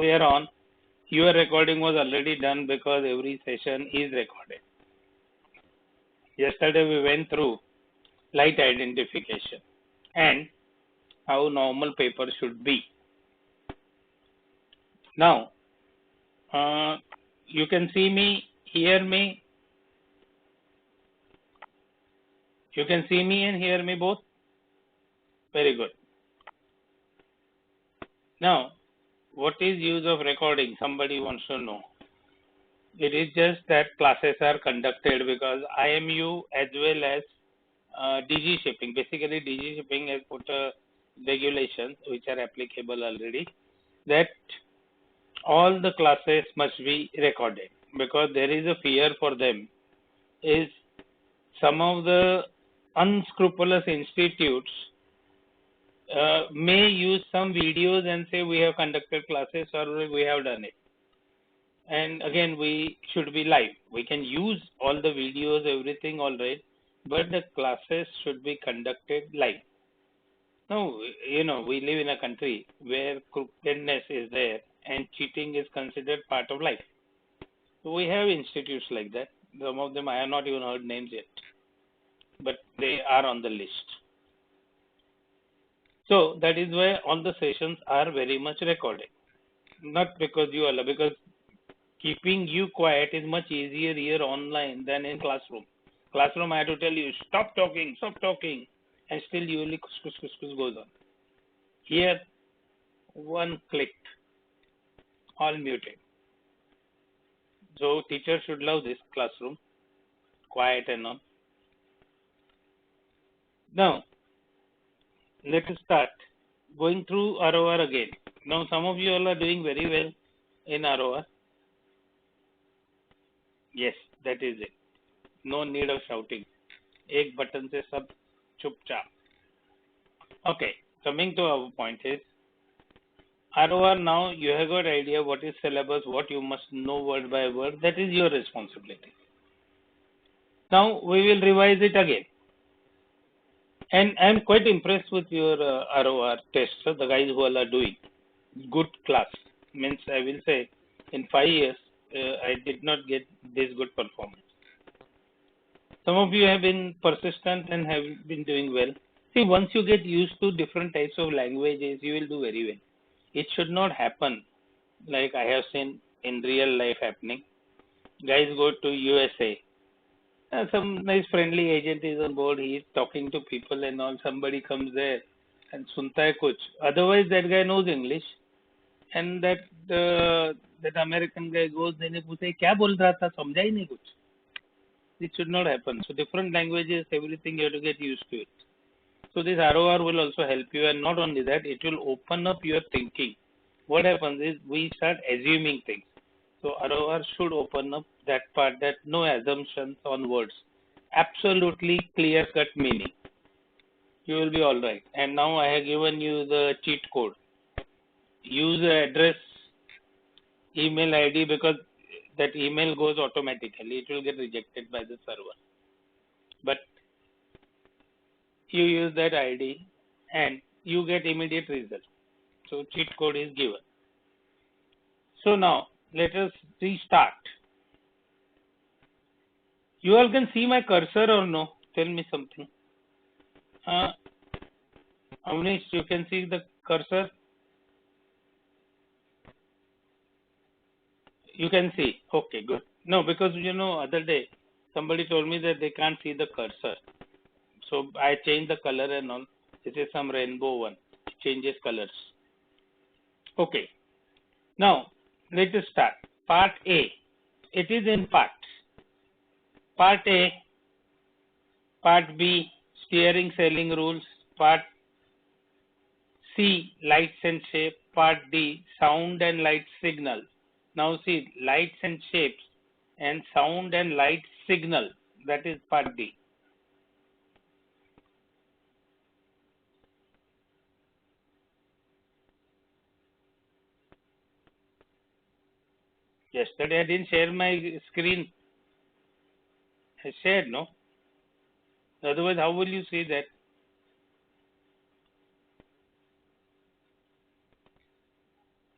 we are on. Your recording was already done because every session is recorded. Yesterday we went through light identification and how normal paper should be. Now, you can see me, hear me. You can see me and hear me both. Very good. Now, what is use of recording? Somebody wants to know. It is just that classes are conducted because IMU as well as DG shipping. Basically, DG shipping has put regulations which are applicable already, that all the classes must be recorded, because there is a fear for them is some of the unscrupulous institutes may use some videos and say we have conducted classes or we have done it. And again, we should be live. We can use all the videos, everything all right, but the classes should be conducted live. Now, we live in a country where crookedness is there and cheating is considered part of life. So we have institutes like that. Some of them I have not even heard names yet, but they are on the list. So that is why all the sessions are very much recorded. Not because you allow, because keeping you quiet is much easier here online than in classroom. Classroom, I have to tell you, stop talking, and still you only goes on. Here, one click, all muted. So teachers should love this classroom, quiet and all. Now, let us start going through ROR again. Now, some of you all are doing very well in ROR. Yes, that is it. No need of shouting. Ek button se sab chupchap. Okay, coming to our point is, ROR, now you have got idea what is syllabus, what you must know word by word. That is your responsibility. Now we will revise it again. And I am quite impressed with your ROR tests, the guys who all are doing good class. Means I will say in 5 years, I did not get this good performance. Some of you have been persistent and have been doing well. See, once you get used to different types of languages, you will do very well. It should not happen like I have seen in real life happening. Guys go to USA. Some nice friendly agent is on board. He is talking to people and all. Somebody comes there and sunta hai kuch. Otherwise, that guy knows English. And that American guy goes, then he पूछे क्या बोल रहा था, समझा ही नहीं कुछ. It should not happen. So different languages, everything you have to get used to it. So this ROR will also help you, and not only that, it will open up your thinking. What happens is we start assuming things. So ROR should open up that part, that no assumptions on words. Absolutely clear-cut meaning. You will be all right. And now I have given you the cheat code. Use the address, email ID, because that email goes automatically. It will get rejected by the server. But you use that ID and you get immediate result. So cheat code is given. So now let us restart. You all can see my cursor or no? Tell me something. Avnish, you can see the cursor? You can see. Okay, good. No, because other day somebody told me that they can't see the cursor. So I changed the color and all. This is some rainbow one. It changes colors. Okay. Now let us start. Part A. It is in parts. Part A, Part B, steering sailing rules. Part C, lights and shape. Part D, sound and light signal. Now see, lights and shapes and sound and light signal. That is Part D. Yesterday I didn't share my screen. I shared, no? Otherwise, how will you see that?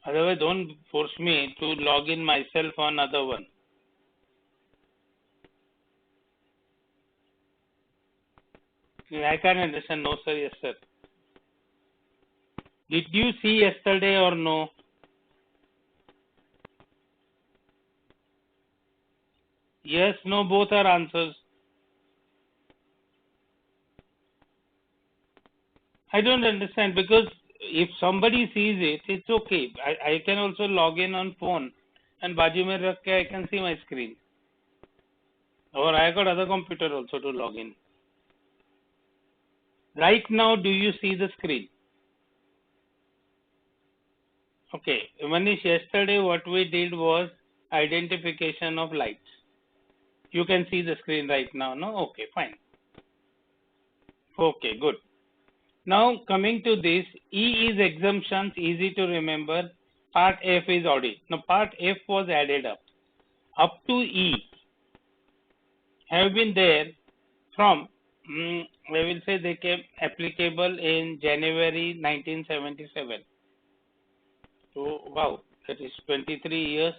Otherwise, don't force me to log in myself on other one. I can't understand. No, sir. Yes, sir. Did you see yesterday or no? Yes, no, both are answers. I don't understand, because if somebody sees it, it's okay. I can also log in on phone and बाजू में रख के I can see my screen. Or I got other computer also to log in. Right now, do you see the screen? Okay. Manish, yesterday what we did was identification of lights. You can see the screen right now, no? Okay, fine. Okay, good. Now coming to this, E is exemptions, easy to remember. Part F is audit. Now part F was added up to E have been there from, we will say they came applicable in January 1977. So wow, that is 23 years.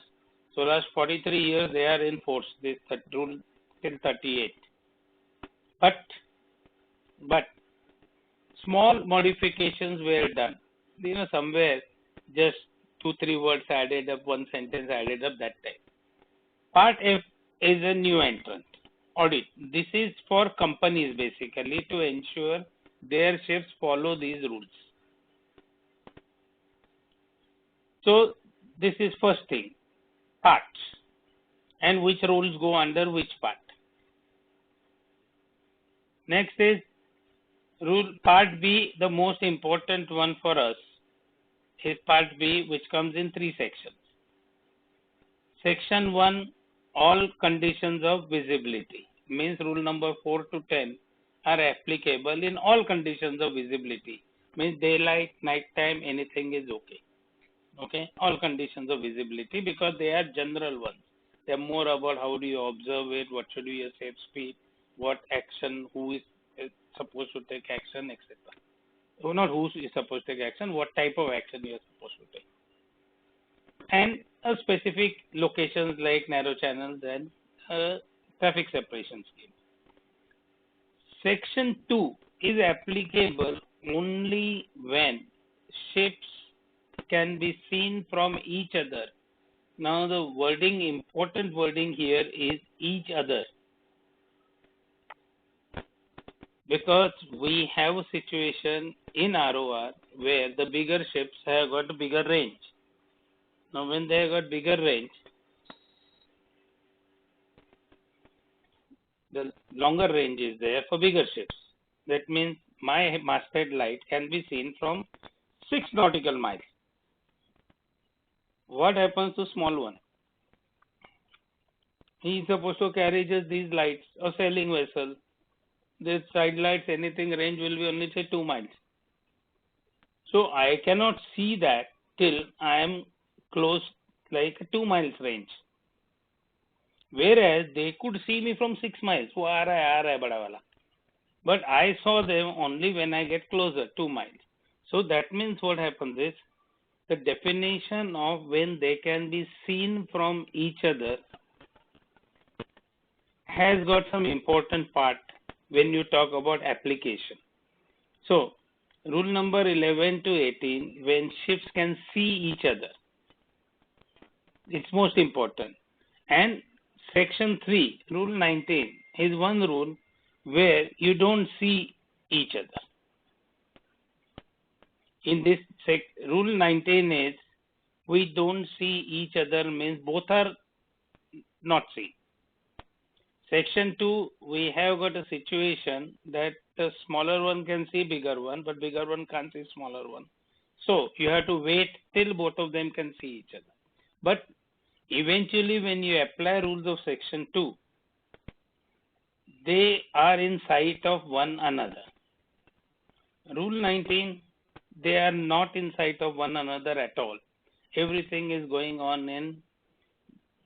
So last 43 years they are in force, this rule till 38. But small modifications were done. Somewhere just 2-3 words added up, one sentence added up, that time. Part F is a new entrant. Audit. This is for companies basically to ensure their ships follow these rules. So this is first thing, parts, and which rules go under which part. Next is rule part B, the most important one for us is part B, which comes in 3 sections. Section 1, all conditions of visibility, means rule number 4 to 10 are applicable in all conditions of visibility, means daylight, night time, anything is okay. Okay, all conditions of visibility, because they are general ones. They are more about how do you observe it, what should be your safe speed, what action, who is supposed to take action, etc. Not who is supposed to take action, what type of action you are supposed to take. And a specific locations like narrow channels and traffic separation scheme. Section 2 is applicable only when ships can be seen from each other. Now the wording, important wording here is each other, because we have a situation in ROR where the bigger ships have got a bigger range. Now when they have got bigger range, the longer range is there for bigger ships. That means my masthead light can be seen from 6 nautical miles. What happens to small one? He is supposed to carry just these lights, a sailing vessel. The side lights, anything range will be only say 2 miles. So I cannot see that till I am close, like 2 miles range. Whereas they could see me from 6 miles. वो आ रहा है बड़ा वाला. But I saw them only when I get closer, 2 miles. So that means what happens is, the definition of when they can be seen from each other has got some important part when you talk about application. So rule number 11 to 18, when ships can see each other, it's most important. And section 3, rule 19 is one rule where you don't see each other. In this rule 19 is, we don't see each other, means both are not seen. Section 2, we have got a situation that the smaller one can see bigger one, but bigger one can't see smaller one. So you have to wait till both of them can see each other. But eventually when you apply rules of section 2, they are in sight of one another. Rule 19, they are not in sight of one another at all. Everything is going on in,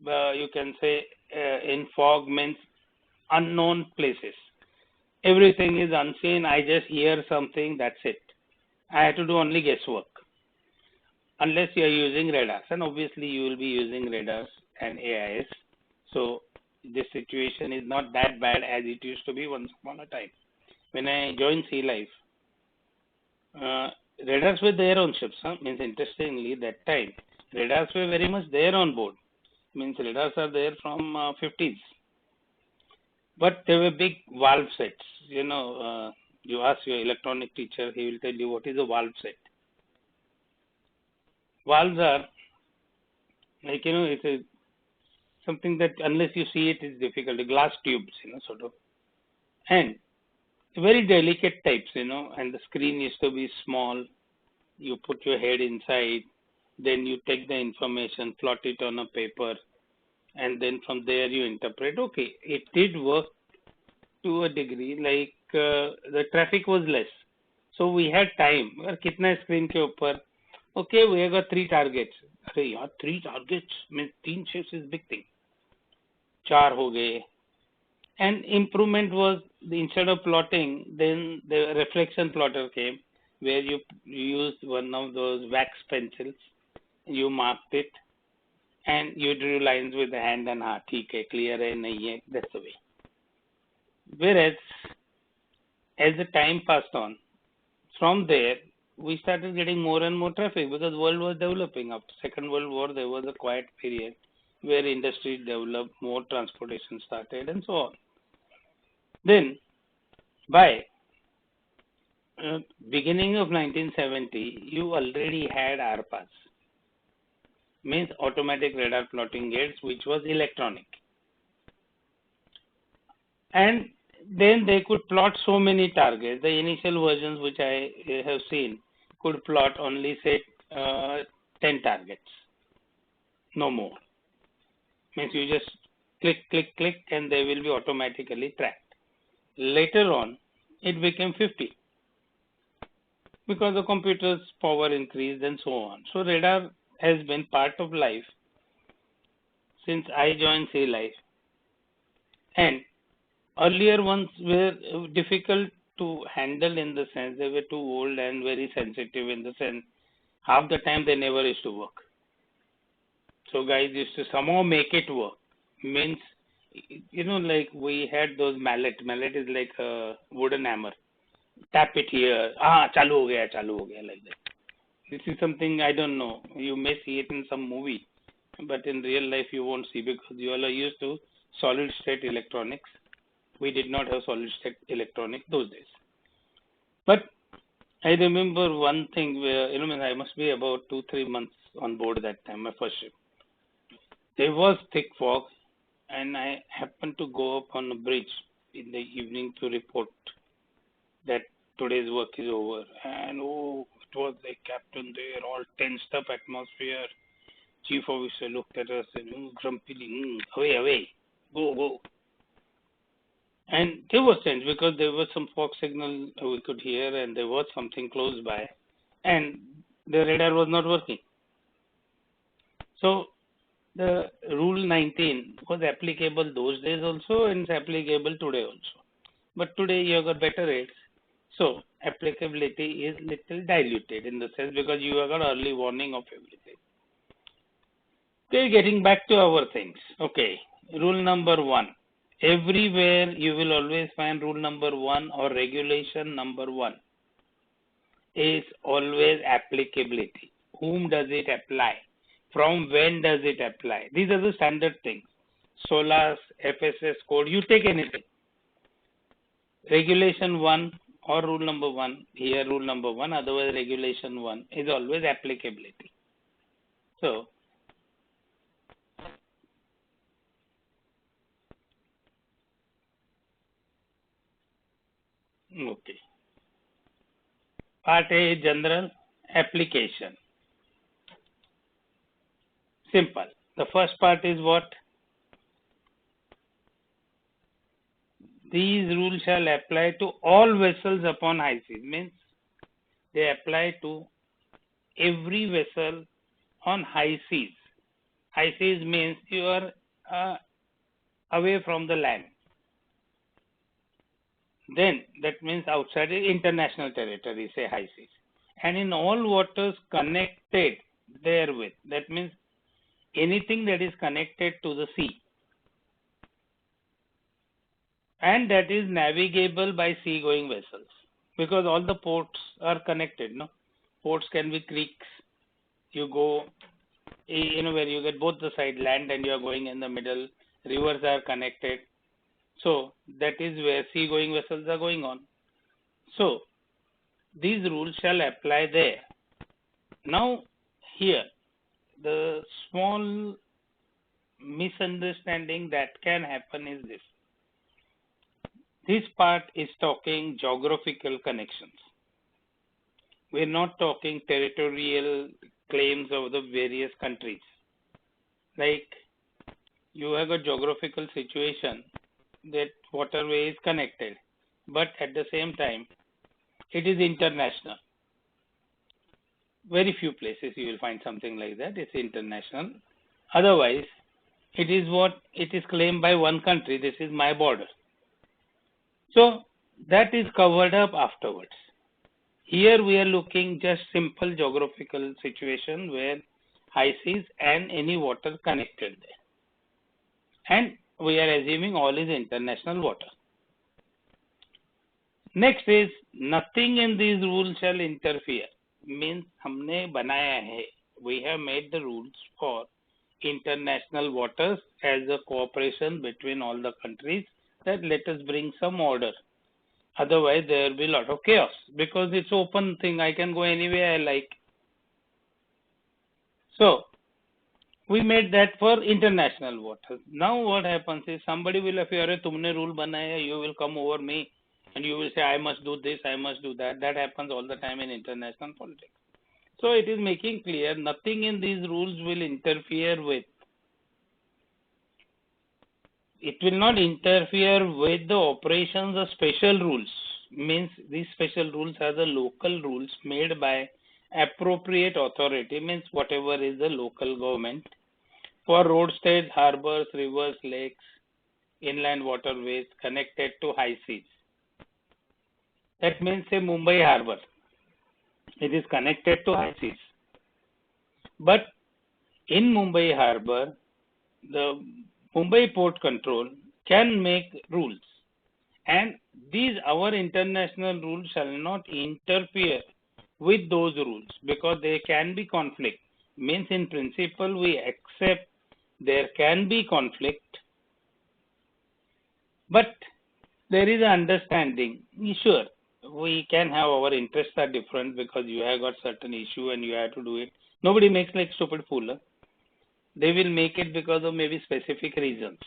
you can say, in fog, means unknown places. Everything is unseen. I just hear something, that's it. I have to do only guesswork. unless you are using radars, and obviously you will be using radars and AIS. So this situation is not that bad as it used to be once upon a time. When I joined Sea Life, radars were there on ships. Means interestingly, that time radars were very much there on board. Means radars are there from 50s, but they were big valve sets. You ask your electronic teacher, he will tell you what is a valve set. Valves are like it's something that unless you see it is difficult. Glass tubes, sort of, and very delicate types, and the screen used to be small. You put your head inside, then you take the information, plot it on a paper, and then from there you interpret. Okay, it did work to a degree, like the traffic was less, so we had time. कितना screen के ऊपर? Okay, we have got 3 targets. अरे यार 3 targets means 3 ships is big thing. 4 हो गए. And improvement was, instead of plotting, then the reflection plotter came, where you used one of those wax pencils, you marked it, and you drew lines with the hand and ठीक है, clear है, नहीं है, that's the way. Whereas, as the time passed on, from there, we started getting more and more traffic because the world was developing. After Second World War, there was a quiet period where industry developed, more transportation started, and so on. Then, by beginning of 1970, you already had ARPAs, means automatic radar plotting gates, which was electronic. And then they could plot so many targets. The initial versions which I have seen could plot only, say, 10 targets, no more. Means you just click, click, click, and they will be automatically tracked. Later on, it became 50 because the computer's power increased and so on. So radar has been part of life since I joined Sea Life. And earlier ones were difficult to handle in the sense they were too old and very sensitive in the sense half the time they never used to work. So guys used to somehow make it work. Means, like we had those mallet. Mallet is like a wooden hammer. Tap it here. Chalu ho gaya, like that. This is something I don't know. You may see it in some movie, but in real life you won't see because you all are used to solid state electronics. We did not have solid state electronics those days. But I remember one thing where, I must be about 2-3 months on board that time, my first ship. There was thick fog, and I happened to go up on a bridge in the evening to report that today's work is over. And it was like captain there, all tensed up atmosphere. Chief officer looked at us and grumpily, away, go. And there was tense because there was some fog signal we could hear, and there was something close by, and the radar was not working. So the Rule 19 was applicable those days also, and it's applicable today also. But today you have got better rates, so applicability is little diluted in the sense because you have got early warning of everything. Okay, getting back to our things. Okay, rule number 1. Everywhere you will always find rule number 1 or regulation number 1 is always applicability. Whom does it apply? From when does it apply? These are the standard things. SOLAS, FSS code, you take anything. Regulation 1 or rule number 1, here rule number 1, otherwise regulation 1 is always applicability. So, okay. Part A is general application. Simple. The first part is what? These rules shall apply to all vessels upon high seas. Means they apply to every vessel on high seas. High seas means you are away from the land. Then that means outside international territory, say high seas. And in all waters connected therewith. That means anything that is connected to the sea and that is navigable by sea-going vessels, because all the ports are connected. No, ports can be creeks. You go, where you get both the side land and you are going in the middle. Rivers are connected, so that is where sea-going vessels are going on. So these rules shall apply there. Now here, the small misunderstanding that can happen is this. This part is talking geographical connections. We're not talking territorial claims of the various countries. Like you have a geographical situation that waterway is connected, but at the same time, it is international. Very few places you will find something like that. It's international. Otherwise, it is claimed by one country. This is my border. So that is covered up afterwards. Here we are looking just simple geographical situation where high seas and any water connected there. And we are assuming all is international water. Next is nothing in these rules shall interfere. Means हमने बनाया है. We have made the rules for international waters as a cooperation between all the countries, that let us bring some order. Otherwise, there will be a lot of chaos, because it's open thing. I can go anywhere I like. So we made that for international waters. Now what happens is somebody will, if you tumne rule banaya, you will come over me and you will say, I must do this, I must do that. That happens all the time in international politics. So it is making clear nothing in these rules will interfere with. It will not interfere with the operations of special rules. Means these special rules are the local rules made by appropriate authority, means whatever is the local government, for roadsteads, harbors, rivers, lakes, inland waterways connected to high seas. That means say Mumbai harbor. It is connected to high seas. But in Mumbai harbor, the Mumbai Port Control can make rules, and these our international rules shall not interfere with those rules, because there can be conflict. Means in principle we accept there can be conflict, but there is an understanding. Sure, we can have our interests are different, because you have got certain issue and you have to do it. Nobody makes like stupid fool. Huh? They will make it because of maybe specific reasons.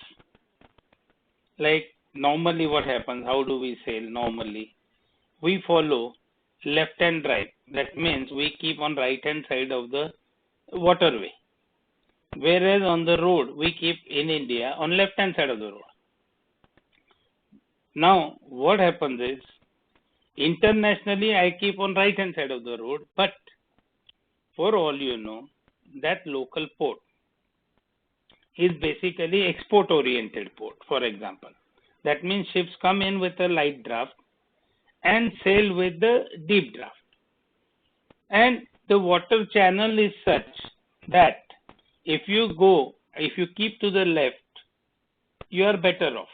Like normally what happens, how do we sail normally? We follow left and right. That means we keep on right hand side of the waterway. Whereas on the road, we keep in India on left hand side of the road. Now what happens is, internationally I keep on right hand side of the road, but for all you know, that local port is basically export oriented port, for example. That means ships come in with a light draft and sail with the deep draft. And the water channel is such that if you keep to the left, you are better off.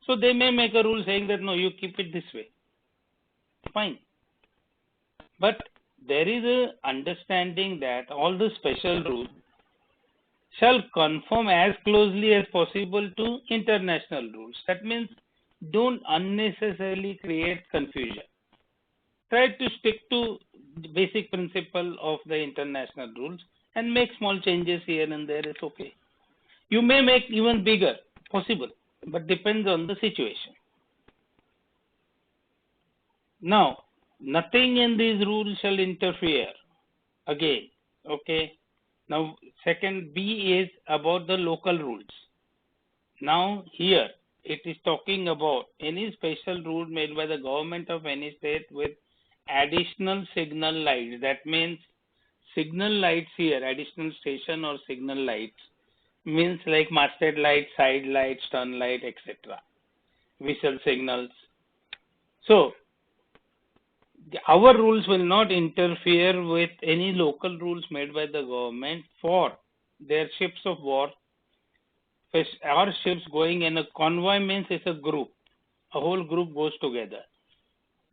So they may make a rule saying that no, you keep it this way. Fine. But there is a understanding that all the special rules shall conform as closely as possible to international rules. That means don't unnecessarily create confusion. Try to stick to the basic principle of the international rules and make small changes here and there. It's okay. You may make even bigger, possible, but depends on the situation. Now, nothing in these rules shall interfere. Again, okay. Now, second B is about the local rules. Now, here it is talking about any special rule made by the government of any state with additional signal lights. That means signal lights here, additional station or signal lights, means like masthead light, side light, stern light, etc. Whistle signals. So, our rules will not interfere with any local rules made by the government for their ships of war. Our ships going in a convoy means it's a group. A whole group goes together.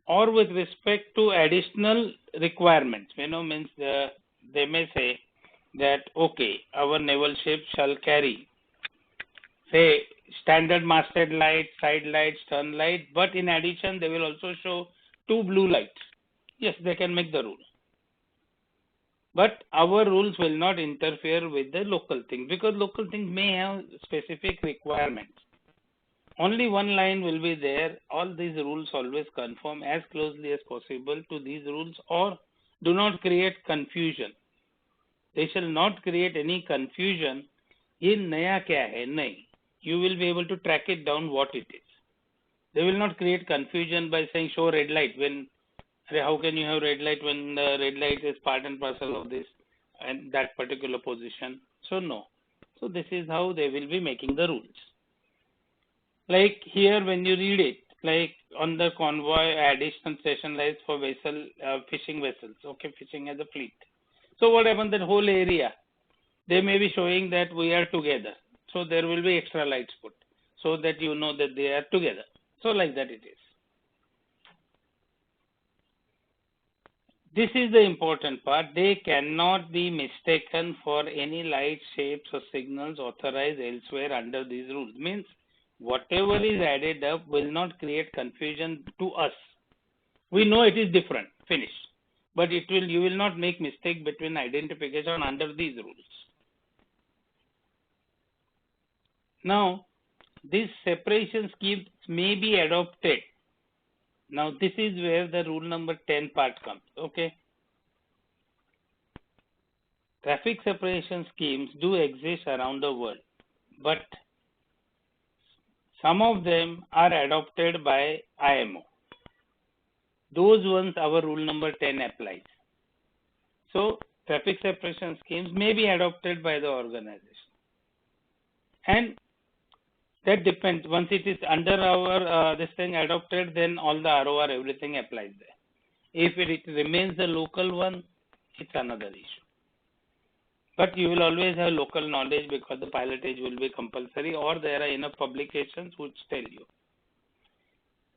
Or with respect to additional requirements, means they may say that, okay, our naval ship shall carry, say, standard masthead light, side light, stern light, but in addition, they will also show 2 blue lights. Yes, they can make the rule. But our rules will not interfere with the local thing, because local things may have specific requirements. Only one line will be there. All these rules always conform as closely as possible to these rules, or do not create confusion. They shall not create any confusion in naya kya hai, nahi. You will be able to track it down what it is. They will not create confusion by saying show red light when, how can you have red light when the red light is part and parcel of this and that particular position. So no. So this is how they will be making the rules. Like here when you read it, like on the convoy additional station lights for vessel, fishing vessels, okay, fishing as a fleet. So what happens, that whole area, they may be showing that we are together. So there will be extra lights put so that you know that they are together. So like that it is. This is the important part. They cannot be mistaken for any light, shapes or signals authorized elsewhere under these rules. Means whatever is added up will not create confusion to us. We know it is different, finish. But you will not make mistake between identification under these rules. Now, these separation schemes may be adopted. Now, this is where the rule number 10 part comes, okay? Traffic separation schemes do exist around the world, but some of them are adopted by IMO. Those ones, our rule number 10 applies. So, traffic separation schemes may be adopted by the organization. And that depends. Once it is under our this thing adopted, then all the ROR, everything applies there. If it remains the local one, it's another issue. But you will always have local knowledge because the pilotage will be compulsory, or there are enough publications which tell you.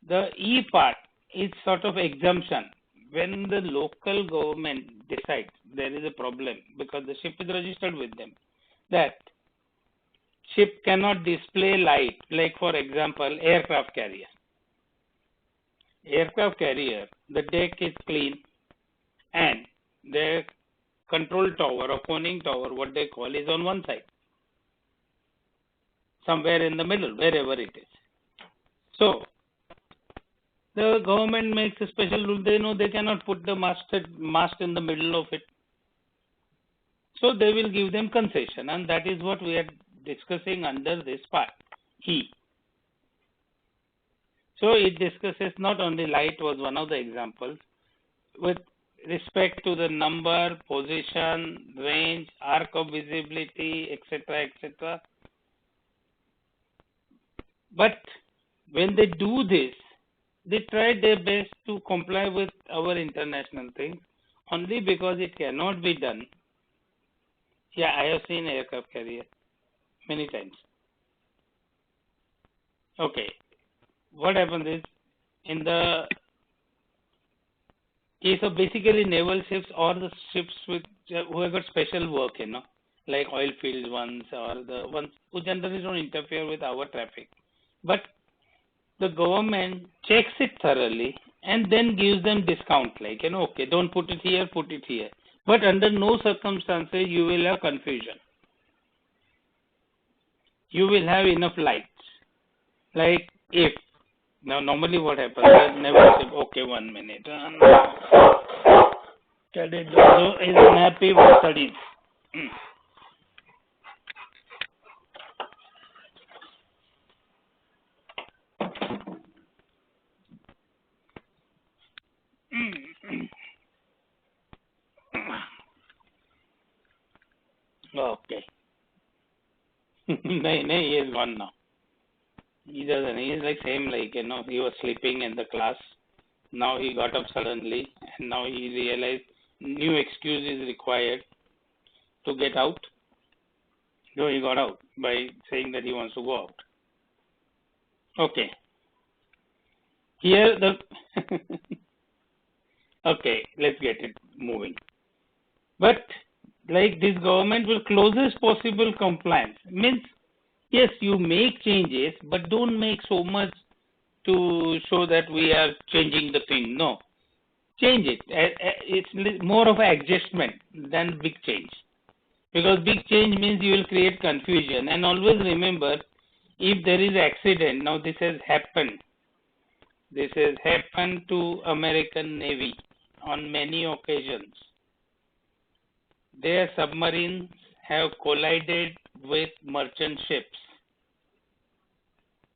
The E part is sort of exemption. When the local government decides there is a problem because the ship is registered with them, that ship cannot display light, like for example, aircraft carrier. Aircraft carrier, the deck is clean and the control tower or conning tower, what they call, is on one side, somewhere in the middle, wherever it is. So, the government makes a special rule. They know they cannot put the mast in the middle of it. So, they will give them concession, and that is what we are discussing under this part, E. So, it discusses not only light was one of the examples, with respect to the number, position, range, arc of visibility, etc., etc. But when they do this, they try their best to comply with our international things. Only because it cannot be done. Yeah, I have seen aircraft carrier many times. Okay, what happens is, in the case of basically naval ships or the ships with who have got special work, like oil field ones or the ones who generally don't interfere with our traffic. But the government checks it thoroughly and then gives them discount, like, okay, don't put it here, put it here. But under no circumstances you will have confusion. You will have enough lights. Like if, now normally what happens, naval ship, okay, 1 minute. Cadet Dozo is unhappy with studies. Okay. No, he is gone now. He doesn't. He is like same, like, he was sleeping in the class. Now he got up suddenly, and now he realized new excuse is required to get out. So he got out by saying that he wants to go out. Okay. Here the okay, let's get it moving. But like this government will closest possible compliance. Means yes, you make changes, but don't make so much to show that we are changing the thing. No. Change it. It's more of an adjustment than big change. Because big change means you will create confusion. And always remember, if there is accident, now this has happened. This has happened to American Navy on many occasions. Their submarines have collided with merchant ships.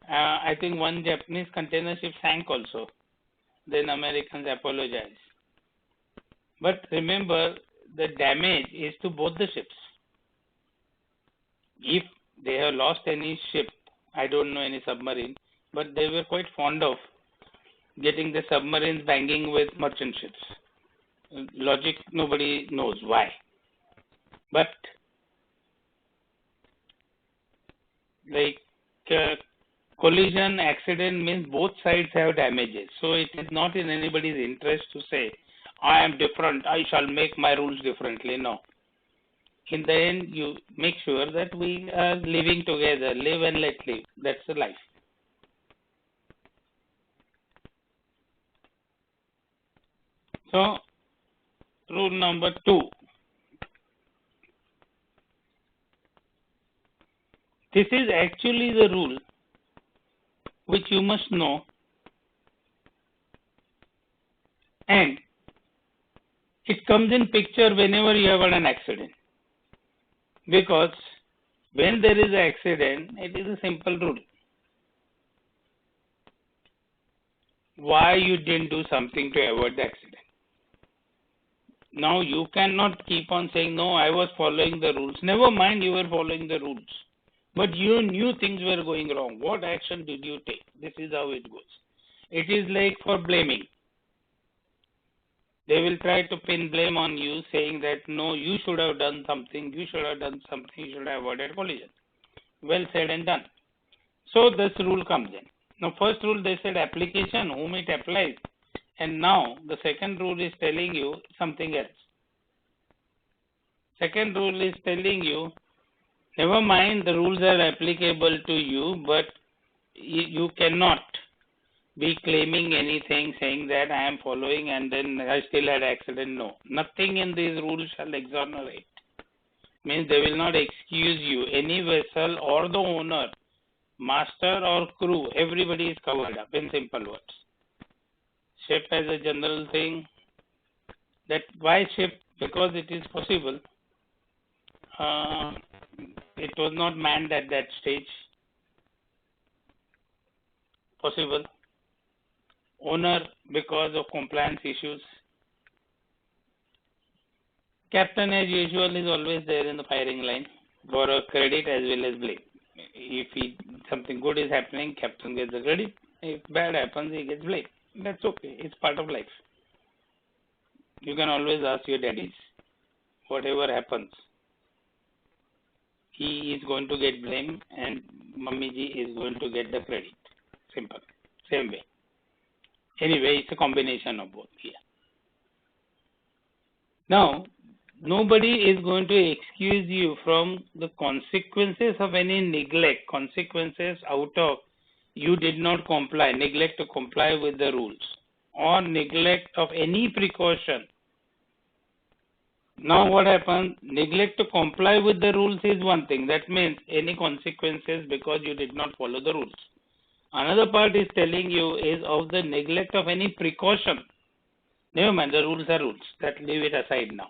I think one Japanese container ship sank also. Then Americans apologized. But remember, the damage is to both the ships. If they have lost any ship, I don't know any submarine, but they were quite fond of getting the submarines banging with merchant ships. Logic, nobody knows why. But like collision accident means both sides have damages. So it is not in anybody's interest to say, I am different, I shall make my rules differently. No. In the end, you make sure that we are living together, live and let live. That's the life. So, rule number 2. This is actually the rule which you must know, and it comes in picture whenever you have an accident. Because when there is an accident, it is a simple rule. Why you didn't do something to avoid the accident? Now you cannot keep on saying, no, I was following the rules. Never mind you were following the rules. But you knew things were going wrong. What action did you take? This is how it goes. It is like for blaming. They will try to pin blame on you, saying that, no, you should have done something, you should have done something, you should have avoided collision. Well said and done. So this rule comes in. Now first rule they said application, whom it applies. And now the second rule is telling you something else. Second rule is telling you, never mind the rules are applicable to you, but you cannot be claiming anything saying that I am following and then I still had accident. No. Nothing in these rules shall exonerate. Means they will not excuse you. Any vessel or the owner, master or crew, everybody is covered up in simple words. Ship as a general thing. That why ship? Because it is possible. It was not manned at that stage. Possible. Owner because of compliance issues. Captain as usual is always there in the firing line for a credit as well as blame. If something good is happening, captain gets the credit. If bad happens, he gets blame. That's okay. It's part of life. You can always ask your daddies. Whatever happens, he is going to get blame and mummy ji is going to get the credit. Simple. Same way. Anyway, it's a combination of both here. Now, nobody is going to excuse you from the consequences of any neglect, consequences out of you did not comply, neglect to comply with the rules, or neglect of any precaution. Now what happens? Neglect to comply with the rules is one thing. That means any consequences because you did not follow the rules. Another part is telling you is of the neglect of any precaution. Never mind, the rules are rules. That leave it aside now.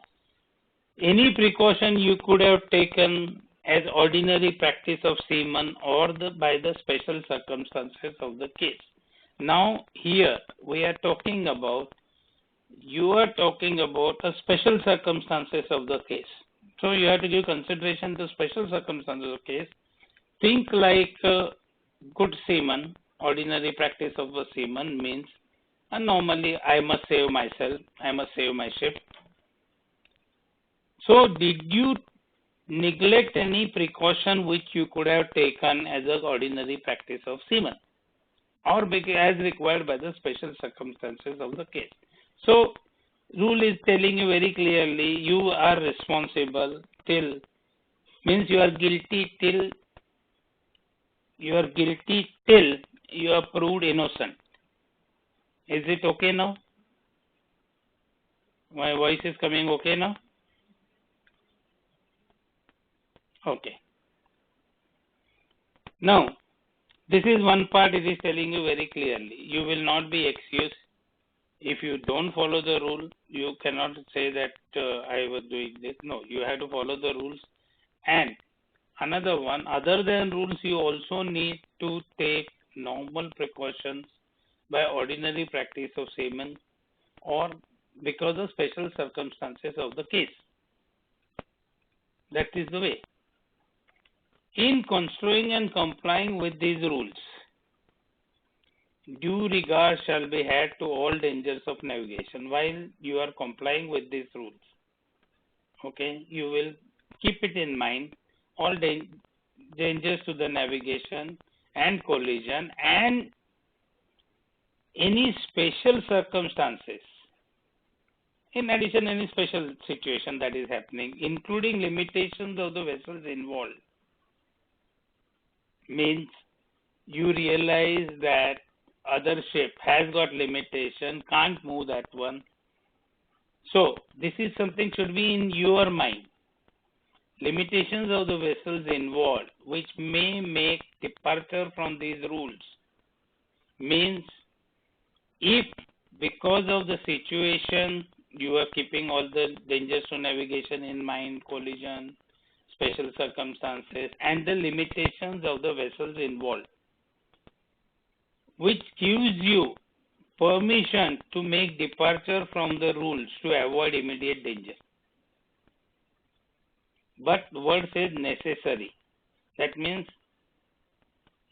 Any precaution you could have taken as ordinary practice of seamen or by the special circumstances of the case. Now here we are talking about, you are talking about a special circumstances of the case. So you have to give consideration to special circumstances of the case. Think like good seaman, ordinary practice of a seaman means And normally, I must save myself, I must save my ship. So, did you neglect any precaution which you could have taken as an ordinary practice of seaman, or as required by the special circumstances of the case? So, rule is telling you very clearly you are responsible till, means you are guilty till you are proved innocent. Is it okay now? My voice is coming okay now? Okay. Now, this is one part it is telling you very clearly. You will not be excused if you don't follow the rule. You cannot say that I was doing this. No, you have to follow the rules. And another one, other than rules, you also need to take normal precautions by ordinary practice of seamen or because of special circumstances of the case. That is the way. In construing and complying with these rules, due regard shall be had to all dangers of navigation while you are complying with these rules. Okay, you will keep it in mind, all dangers to the navigation and collision and any special circumstances. In addition, any special situation that is happening, including limitations of the vessels involved, means you realize that other ship has got limitation, can't move that one. So this is something should be in your mind. Limitations of the vessels involved, which may make departure from these rules, means if because of the situation you are keeping all the dangers to navigation in mind, collision, special circumstances, and the limitations of the vessels involved, which gives you permission to make departure from the rules to avoid immediate danger. But the word says necessary. That means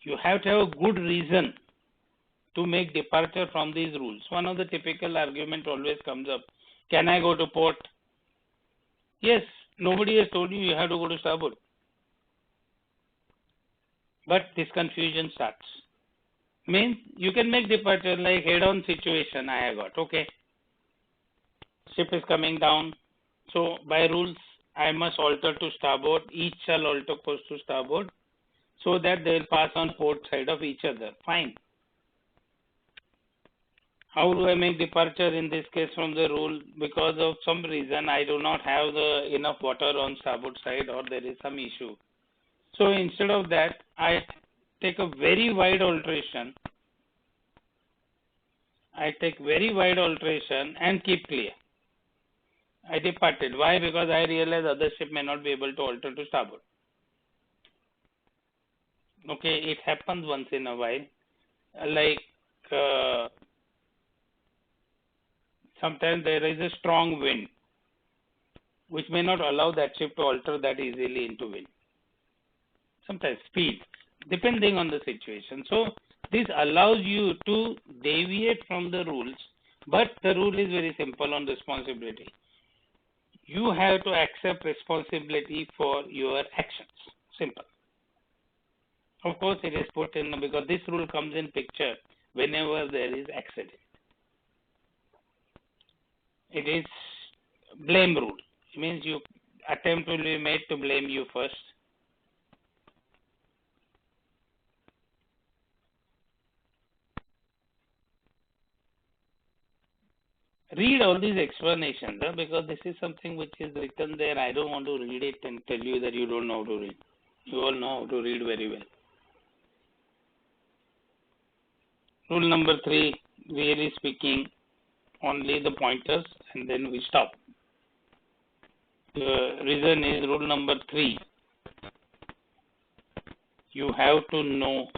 you have to have a good reason to make departure from these rules. One of the typical argument always comes up. Can I go to port? Yes, nobody has told you have to go to starboard. But this confusion starts. Means you can make departure like head-on situation I have got. Okay. Ship is coming down. So by rules, I must alter to starboard. Each shall alter course to starboard so that they will pass on port side of each other. Fine. How do I make departure in this case from the rule? Because of some reason I do not have enough water on starboard side or there is some issue. So instead of that, I take a very wide alteration. I take very wide alteration and keep clear. I departed. Why? Because I realized other ship may not be able to alter to starboard. Okay, it happens once in a while. Like sometimes there is a strong wind which may not allow that ship to alter that easily into wind. Sometimes speed, depending on the situation. So this allows you to deviate from the rules, but the rule is very simple on responsibility. You have to accept responsibility for your actions. Simple. Of course, it is put in because this rule comes in picture whenever there is accident. It is blame rule. It means you attempt will be made to blame you first. Read all these explanations because this is something which is written there. I don't want to read it and tell you that you don't know how to read. You all know how to read very well. Rule number 3, really speaking, only the pointers and then we stop. The reason is rule number 3. You have to know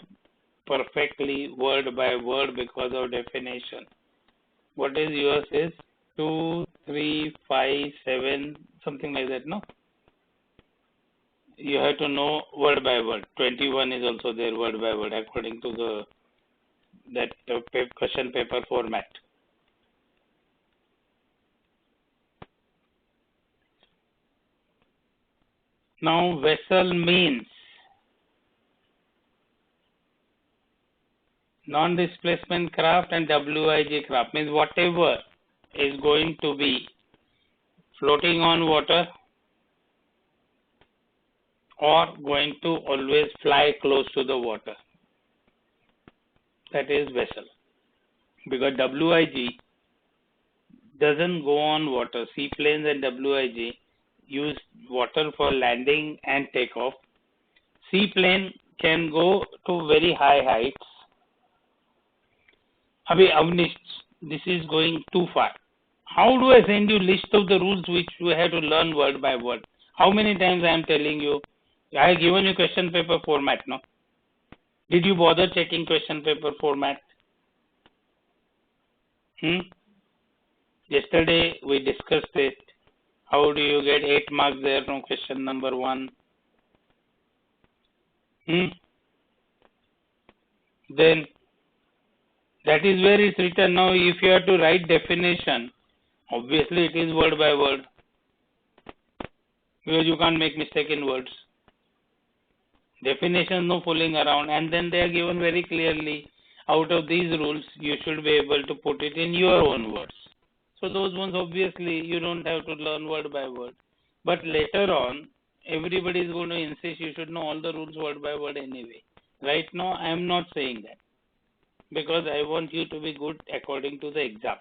perfectly word by word because of definition. What is yours is 2, 3, 5, 7, something like that, no? You have to know word by word. 21 is also there word by word according to that question paper format. Now vessel means non-displacement craft, and WIG craft means whatever is going to be floating on water or going to always fly close to the water. That is vessel. Because WIG doesn't go on water. Seaplanes and WIG use water for landing and takeoff. Seaplane can go to very high heights. Avnish, this is going too far. How do I send you list of the rules which you have to learn word by word? How many times I am telling you? I have given you question paper format, no? Did you bother checking question paper format? Yesterday we discussed it. How do you get 8 marks there from question number 1? Then that is where it's written. Now if you have to write definition, obviously it is word by word, because you can't make mistake in words. Definition, no fooling around, and then they are given very clearly. Out of these rules, you should be able to put it in your own words. So those ones, obviously, you don't have to learn word by word. But later on, everybody is going to insist you should know all the rules word by word anyway. Right now, I am not saying that, because I want you to be good according to the exam.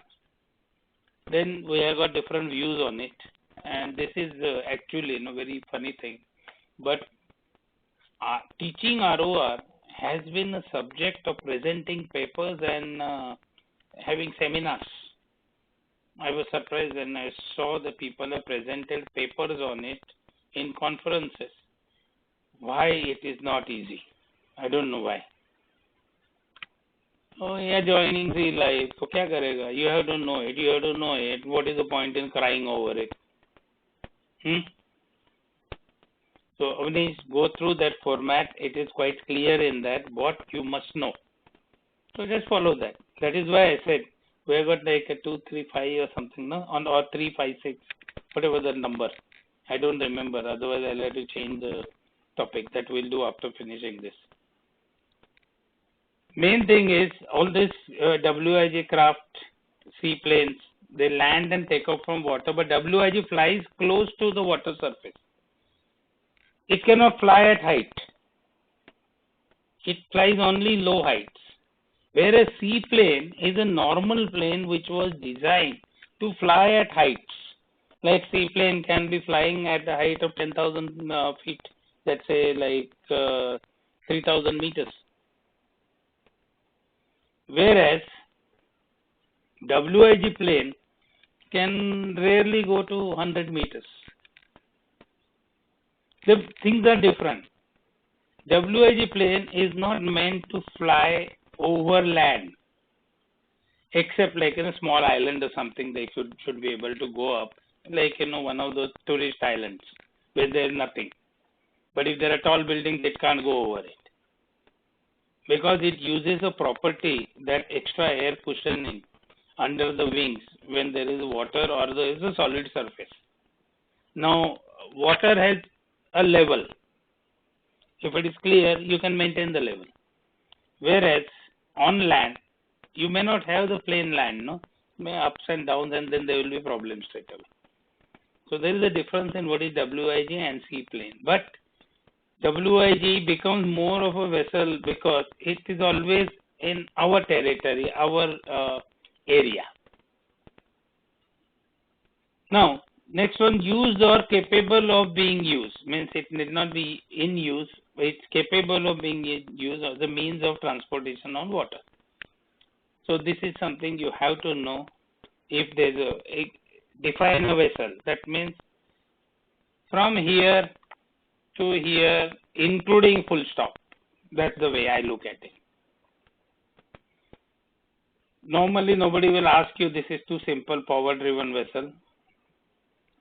Then we have got different views on it, and this is actually very funny thing. But teaching ROR has been a subject of presenting papers and having seminars. I was surprised when I saw the people have presented papers on it in conferences. Why it is not easy? I don't know why. Oh, yeah, joining the life. So, kya karega? You have to know it. You have to know it. What is the point in crying over it? So, Avnish, go through that format. It is quite clear in that what you must know. So, just follow that. That is why I said we have got like a 2, 3, 5 or something, no? Or 3, 5, 6, whatever the number. I don't remember. Otherwise, I'll have to change the topic. That we'll do after finishing this. Main thing is all this WIG craft, seaplanes, they land and take off from water, but WIG flies close to the water surface. It cannot fly at height. It flies only low heights. Whereas seaplane is a normal plane which was designed to fly at heights. Like seaplane can be flying at a height of 10,000 feet, let's say like 3,000 meters. Whereas WIG plane can rarely go to 100 meters. The things are different. WIG plane is not meant to fly over land, except like in a small island or something. They should be able to go up, like one of those tourist islands where there is nothing. But if there are tall buildings, it can't go over it, because it uses a property that extra air cushioning under the wings when there is water or there is a solid surface. Now, water has a level. If it is clear, you can maintain the level. Whereas on land, you may not have the plain land, no? May ups and downs, and then there will be problems straight away. So there is a difference in what is WIG and seaplane. But WIG becomes more of a vessel because it is always in our territory, our area. Now, next one, used or capable of being used. Means it need not be in use, it's capable of being used as a means of transportation on water. So this is something you have to know. If there's define a vessel, that means from here to here, including full stop. That's the way I look at it. Normally, nobody will ask you this is too simple, power-driven vessel.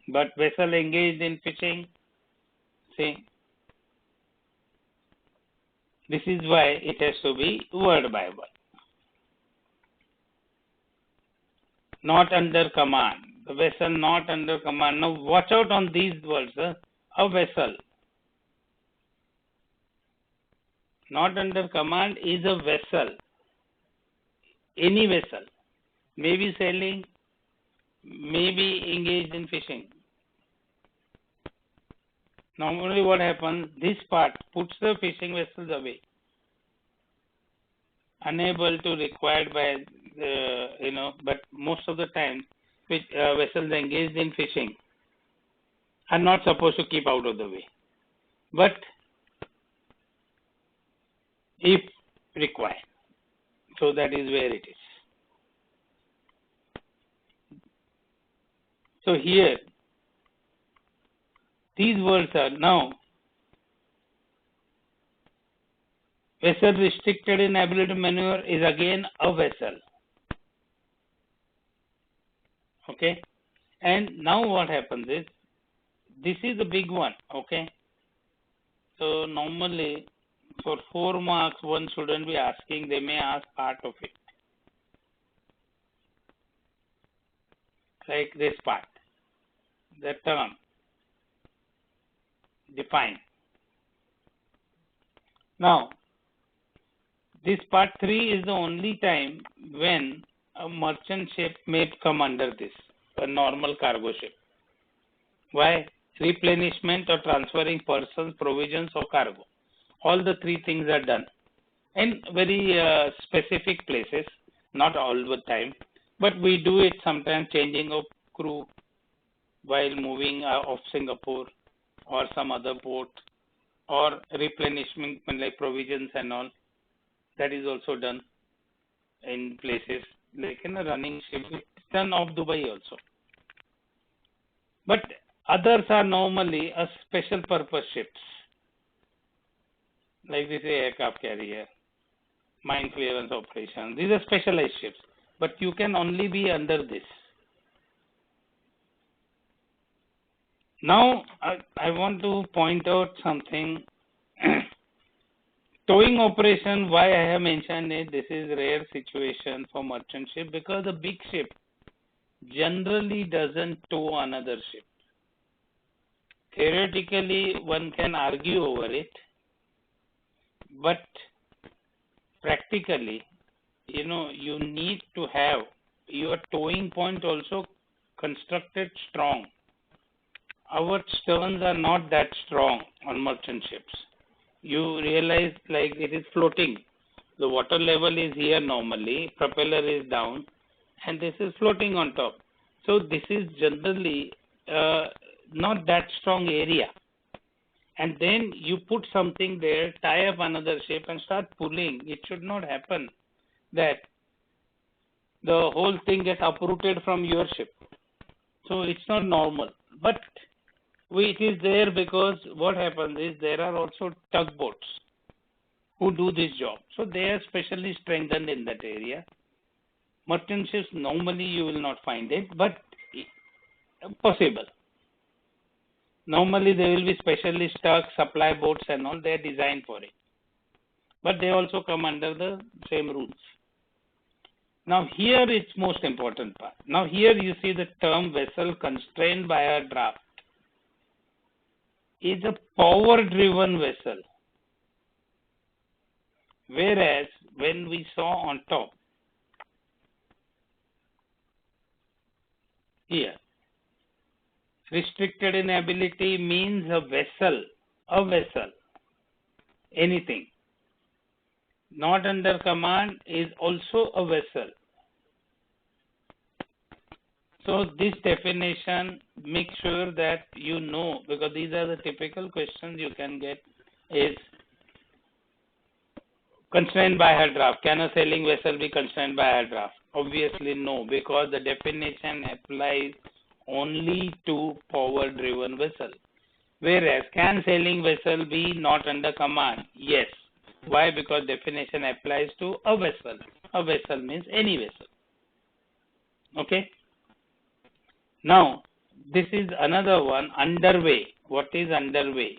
But vessel engaged in fishing, see, this is why it has to be word by word. Not under command. The vessel not under command. Now watch out on these words. A vessel. Not under command is a vessel, any vessel, maybe sailing, maybe engaged in fishing. Normally what happens, this part puts the fishing vessels away, unable to required by but most of the time vessels engaged in fishing are not supposed to keep out of the way, but if required, so that is where it is. So here these words are now vessel restricted in ability to maneuver is again a vessel. Okay, and now what happens is, this is the big one. Okay, so normally for 4 marks one shouldn't be asking, they may ask part of it, like this part, the term define. Now this part 3 is the only time when a merchant ship may come under this, a normal cargo ship. Why? Replenishment or transferring persons, provisions or cargo. All the 3 things are done in very specific places, not all the time, but we do it sometimes, changing of crew while moving off Singapore or some other port, or replenishment like provisions and all. That is also done in places like in a running ship. It's done off Dubai also. But others are normally a special purpose ships, like this aircraft carrier, mine clearance operations. These are specialized ships, but you can only be under this. Now I want to point out something. Towing operation, why I have mentioned it, this is rare situation for merchant ship, because the big ship generally doesn't tow another ship. Theoretically, one can argue over it, but practically, you need to have your towing point also constructed strong. Our sterns are not that strong on merchant ships. You realize like it is floating. The water level is here normally, propeller is down, and this is floating on top. So this is generally not that strong area. And then you put something there, tie up another ship and start pulling. It should not happen that the whole thing gets uprooted from your ship. So it's not normal. But it is there because what happens is there are also tugboats who do this job. So they are specially strengthened in that area. Merchant ships normally you will not find it, but possible. Normally they will be specially stuck, supply boats and all, they are designed for it. But they also come under the same rules. Now here it's most important part. Now here you see the term vessel constrained by a draft is a power driven vessel. Whereas when we saw on top here, restricted in ability means a vessel, anything. Not under command is also a vessel. So this definition, make sure that you know, because these are the typical questions you can get, is constrained by her draft. Can a sailing vessel be constrained by her draft? Obviously no, because the definition applies only to power driven vessel. Whereas can sailing vessel be not under command? Yes. Why? Because definition applies to a vessel. A vessel means any vessel. Okay. Now this is another one, underway. What is underway?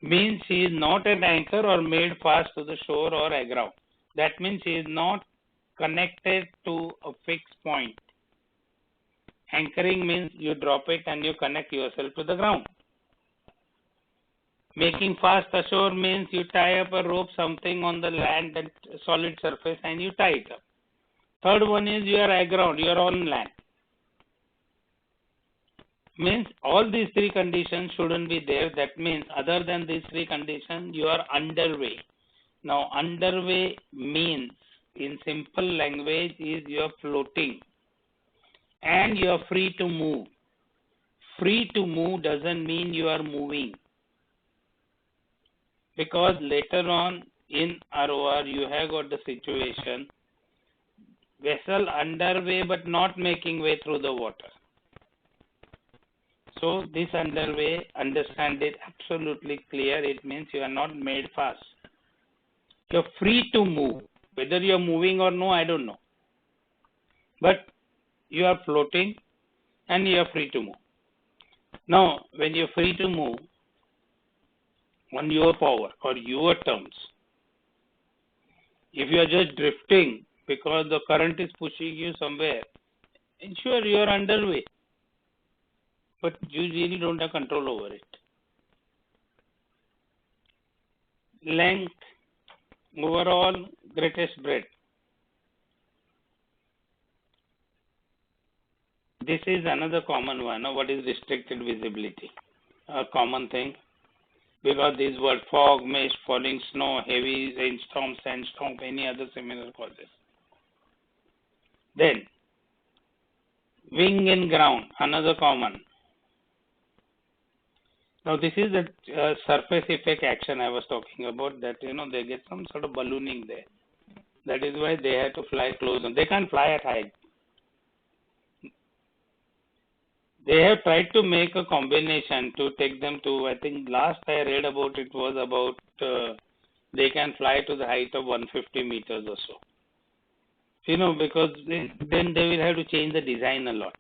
Means she is not at anchor or made fast to the shore or aground. That means she is not connected to a fixed point. Anchoring means you drop it and you connect yourself to the ground. Making fast ashore means you tie up a rope, something on the land, that solid surface, and you tie it up. Third one is you are aground, you are on land. Means all these three conditions shouldn't be there. That means other than these three conditions, you are underway. Now, underway means, in simple language, is you are floating and you are free to move. Free to move doesn't mean you are moving. Because later on in ROR, you have got the situation, vessel underway but not making way through the water. So this underway, understand it absolutely clear. It means you are not made fast. You're free to move. Whether you're moving or no, I don't know. But you are floating and you are free to move. Now, when you're free to move on your power or your terms, if you are just drifting because the current is pushing you somewhere, ensure you are underway. But you really don't have control over it. Length, overall, greatest breadth. This is another common one. What is restricted visibility? A common thing. Because these were fog, mist, falling snow, heavy rainstorm, sandstorm, any other similar causes. Then, wing and ground, another common. Now, this is the surface effect action I was talking about, that, they get some sort of ballooning there. That is why they have to fly closer. They can't fly at height. They have tried to make a combination to take them to, I think last I read about it was about they can fly to the height of 150 meters or so. Because then they will have to change the design a lot.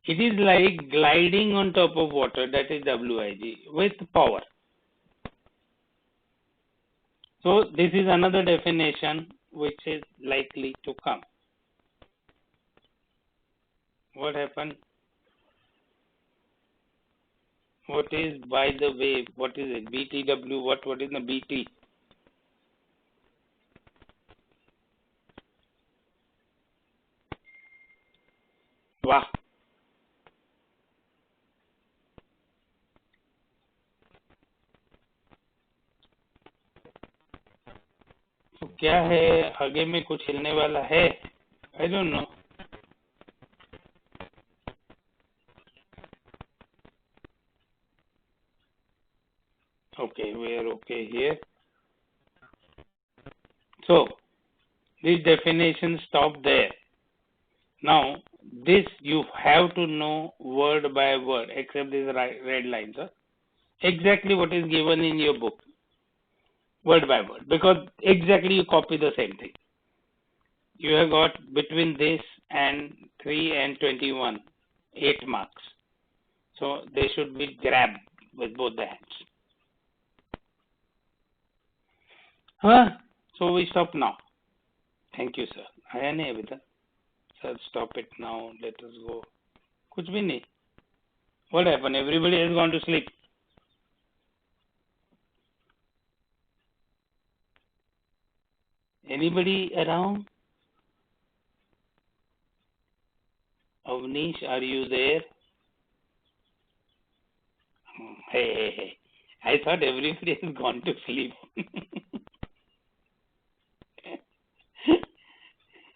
It is like gliding on top of water, that is WIG, with power. So this is another definition which is likely to come. What happened? What is by the way? What is it? BTW? What is the BT? वाह. तो क्या है आगे में कुछ हिलने वाला है? I don't know. Okay, we are okay here. So this definition stop there. Now this you have to know word by word, except these red lines. Exactly what is given in your book, word by word, because exactly you copy the same thing. You have got between this and 3 and 21, 8 marks. So they should be grabbed with both the hands. So we stop now. Thank you, sir. आया नहीं अभी तक? Sir, stop it now. Let us go. कुछ भी नहीं. What happened? Everybody has gone to sleep. Anybody around? Avnish, are you there? Hey. I thought everybody has gone to sleep.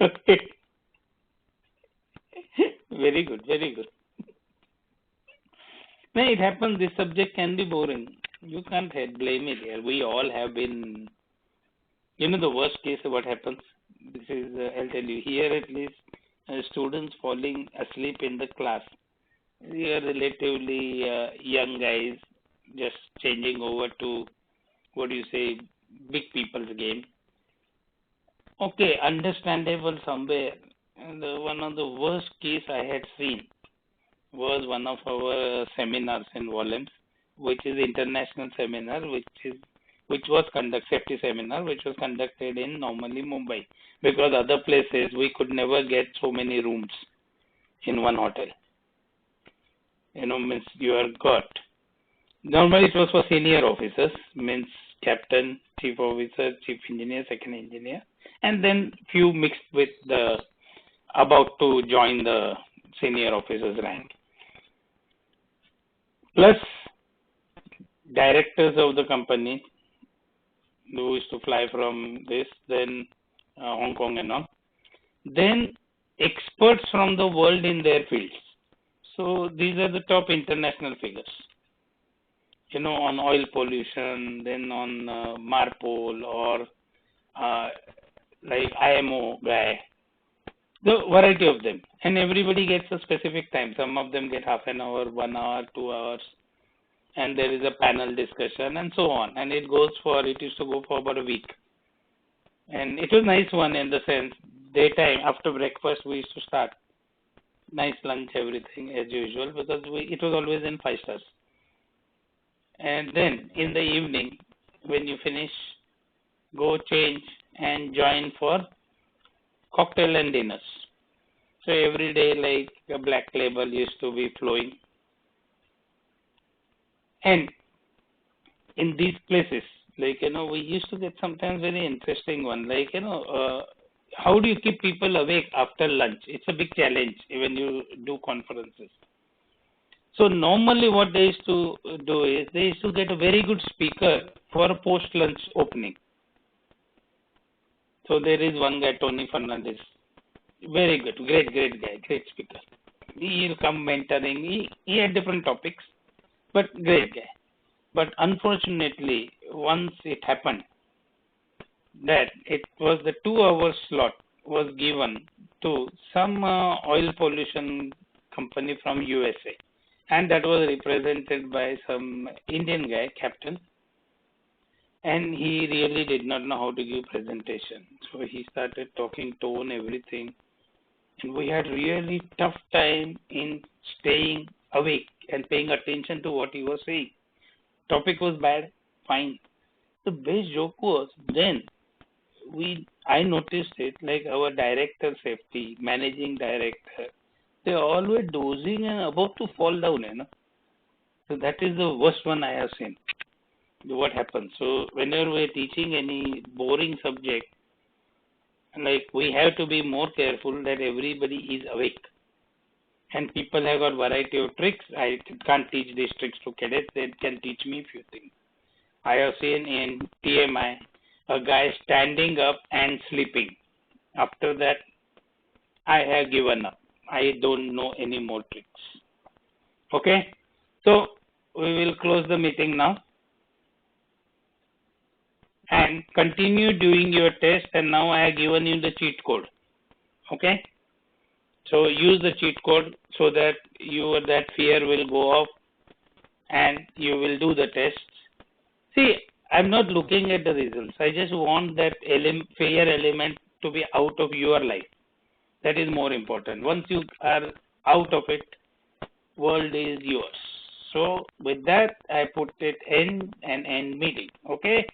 Okay. Very good, very good. No, it happens. This subject can be boring. You can't blame it here. We all have been, the worst case of what happens. This is, I'll tell you, here at least, students falling asleep in the class. We are relatively young guys, just changing over to, big people's game. Okay, understandable somewhere. And one of the worst case I had seen was one of our seminars in volumes, which is international seminar, which was safety seminar, which was conducted in normally Mumbai, because other places we could never get so many rooms in one hotel. Means you are got. Normally it was for senior officers, means captain, chief officer, chief engineer, second engineer, and then few mixed with the about to join the senior officers rank. Plus directors of the company who used to fly from this, then Hong Kong and all. Then experts from the world in their fields. So these are the top international figures. On oil pollution, then on MARPOL or like IMO guy, the variety of them. And everybody gets a specific time. Some of them get half an hour, 1 hour, 2 hours, and there is a panel discussion and so on. And it used to go for about a week. And it was nice one in the sense, daytime, after breakfast, we used to start. Nice lunch, everything as usual, because it was always in 5 stars. And then in the evening, when you finish, go change and join for cocktail and dinners. So every day, like a black label used to be flowing. And in these places, like, we used to get sometimes very interesting one, like, how do you keep people awake after lunch? It's a big challenge when you do conferences. So normally what they used to do is they used to get a very good speaker for a post-lunch opening. So there is one guy, Tony Fernandez, very good, great guy, great speaker. He'll come mentoring. He had different topics, but great guy. But unfortunately, once it happened that it was the 2 hour slot was given to some oil pollution company from USA. And that was represented by some Indian guy, captain. And he really did not know how to give presentation. So he started talking tone, everything. And we had really tough time in staying awake and paying attention to what he was saying. Topic was bad, fine. The best joke was then I noticed it, like our director safety, managing director, they all were dozing and about to fall down, So that is the worst one I have seen. What happens? So whenever we're teaching any boring subject, like we have to be more careful that everybody is awake. And people have got variety of tricks. I can't teach these tricks to cadets. They can teach me few things. I have seen in TMI a guy standing up and sleeping. After that, I have given up. I don't know any more tricks. Okay, so we will close the meeting now and continue doing your test. And now I have given you the cheat code. Okay, so use the cheat code so that that fear will go off and you will do the test. See, I'm not looking at the results. I just want that fear element to be out of your life. That is more important. Once you are out of it, world is yours. So with that, I put it in an end meeting. Okay.